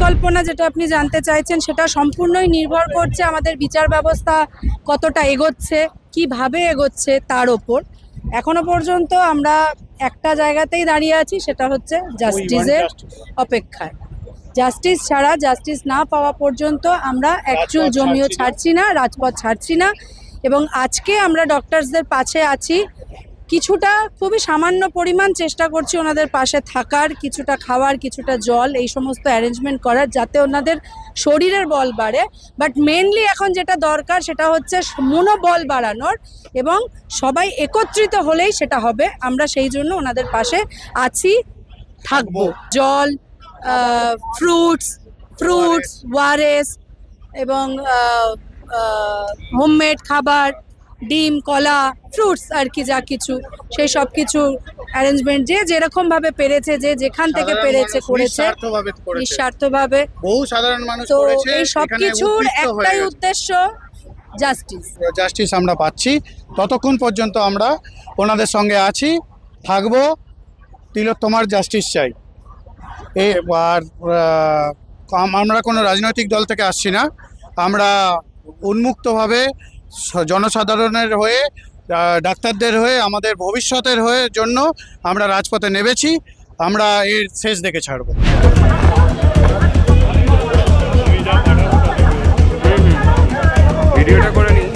পরিকল্পনা যেটা আপনি জানতে চাইছেন, সেটা সম্পূর্ণই নির্ভর করছে আমাদের বিচার ব্যবস্থা কতটা এগোচ্ছে, কিভাবে এগোচ্ছে তার ওপর। এখনো পর্যন্ত আমরা একটা জায়গাতেই দাঁড়িয়ে আছি, সেটা হচ্ছে জাস্টিসের অপেক্ষায়। জাস্টিস ছাড়া, জাস্টিস না পাওয়া পর্যন্ত আমরা অ্যাকচুয়াল জমিও ছাড়ছি না, রাজপথ ছাড়ছি না। এবং আজকে আমরা ডক্টরসদের পাশে আছি, কিছুটা খুবই সামান্য পরিমাণ চেষ্টা করছি ওনাদের পাশে থাকার, কিছুটা খাওয়ার, কিছুটা জল, এই সমস্ত অ্যারেঞ্জমেন্ট করার, যাতে ওনাদের শরীরের বল বাড়ে। বাট মেনলি এখন যেটা দরকার সেটা হচ্ছে মনোবল বাড়ানোর, এবং সবাই একত্রিত হলেই সেটা হবে। আমরা সেই জন্য ওনাদের পাশে আছি, থাকবো। জল, ফ্রুটস, ওয়ারেস এবং হোমমেড খাবার, ডিম, কলা, ফ্রুটস আর কি, যা কিছু সেই সব কিছু অ্যারেঞ্জমেন্ট যে যেরকম ভাবে পেরেছে, যে যেখান থেকে পেরেছে করেছে নিঃস্বার্থভাবে। বহু সাধারণ মানুষ তো করেছে। এই সব কিছুর একটাই উদ্দেশ্য, জাস্টিস আমরা পাচ্ছি, ততক্ষণ পর্যন্ত আমরা ওনাদের সঙ্গে আছি, থাকবো। তিলোত্তমার জাস্টিস চাই। আর আমরা কোনো রাজনৈতিক দল থেকে আসছি না, আমরা উন্মুক্তভাবে জনসাধারণের হয়ে, ডাক্তারদের হয়ে, আমাদের ভবিষ্যতের হয়ে জন্য আমরা রাজপথে নেমেছি। আমরা এর শেষ দেখে ছাড়বো। ভিডিওটা করে নিই।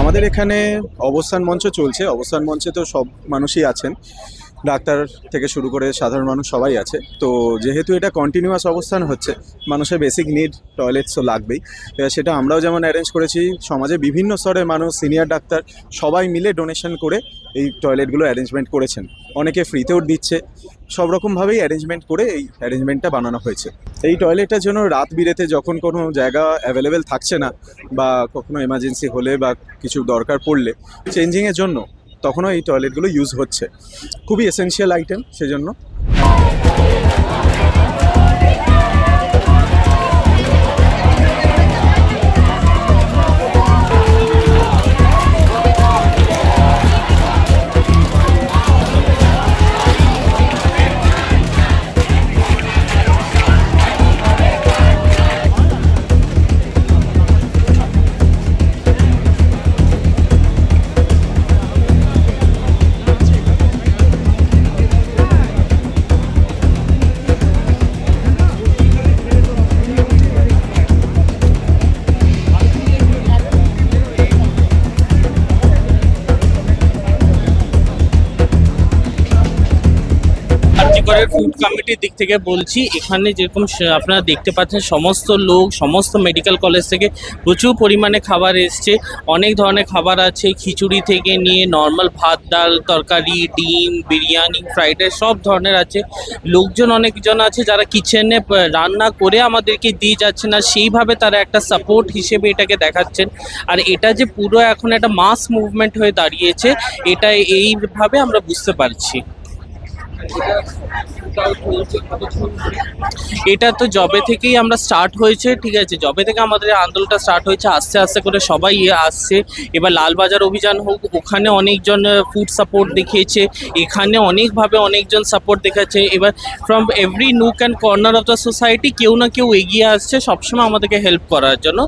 আমাদের এখানে অবস্থান মঞ্চ চলছে। অবস্থান মঞ্চে তো সব মানুষই আছেন, ডাক্তার থেকে শুরু করে সাধারণ মানুষ সবাই আছে। তো যেহেতু এটা কন্টিনিউয়াস অবস্থান হচ্ছে, মানুষের বেসিক নিড টয়লেটস তো লাগবেই। সেটা আমরাও যেমন অ্যারেঞ্জ করেছি, সমাজে বিভিন্ন স্তরের মানুষ, সিনিয়র ডাক্তার সবাই মিলে ডোনেশন করে এই টয়লেটগুলো অ্যারেঞ্জমেন্ট করেছেন। অনেকে ফ্রিতেও দিচ্ছে, সব রকমভাবেই অ্যারেঞ্জমেন্ট করে এই অ্যারেঞ্জমেন্টটা বানানো হয়েছে। এই টয়লেটটার জন্য রাত বিরেতে যখন কোনো জায়গা অ্যাভেলেবেল থাকছে না, বা কখনো এমার্জেন্সি হলে বা কিছু দরকার পড়লে চেঞ্জিংয়ের জন্য, তখনও এই টয়লেটগুলো ইউজ হচ্ছে। খুবই এসেনশিয়াল আইটেম সেজন্য। ফুড কমিটির দিক থেকে বলছি, এখানে যেরকম আপনারা দেখতে পাচ্ছেন সমস্ত লোক, সমস্ত মেডিকেল কলেজ থেকে প্রচুর পরিমাণে খাবার এসছে। অনেক ধরনের খাবার আছে, খিচুড়ি থেকে নিয়ে নর্মাল ভাত, ডাল, তরকারি, ডিম, বিরিয়ানি, ফ্রাইড রাইস, সব ধরনের আছে। লোকজন অনেকজন আছে যারা কিচেনে রান্না করে আমাদেরকে দিয়ে যাচ্ছেন, আর সেইভাবে তারা একটা সাপোর্ট হিসেবে এটাকে দেখাচ্ছেন। আর এটা যে পুরো এখন একটা মাস মুভমেন্ট হয়ে দাঁড়িয়েছে, এটা এইভাবে আমরা বুঝতে পারছি। এটা তো জবে থেকেই আমরা স্টার্ট হয়েছে, ঠিক আছে, জবে থেকে আমাদের আন্দোলনটা স্টার্ট হয়েছে। আস্তে আস্তে করে সবাই আসছে। এবার লালবাজার অভিযান হোক, ওখানে অনেকজন ফুড সাপোর্ট দেখিয়েছে, এখানে অনেকভাবে অনেকজন সাপোর্ট দেখাচ্ছে। এবার from every nook and corner of the society কেউ না কেউ এগিয়ে আসছে সবসময় আমাদেরকে হেল্প করার জন্য।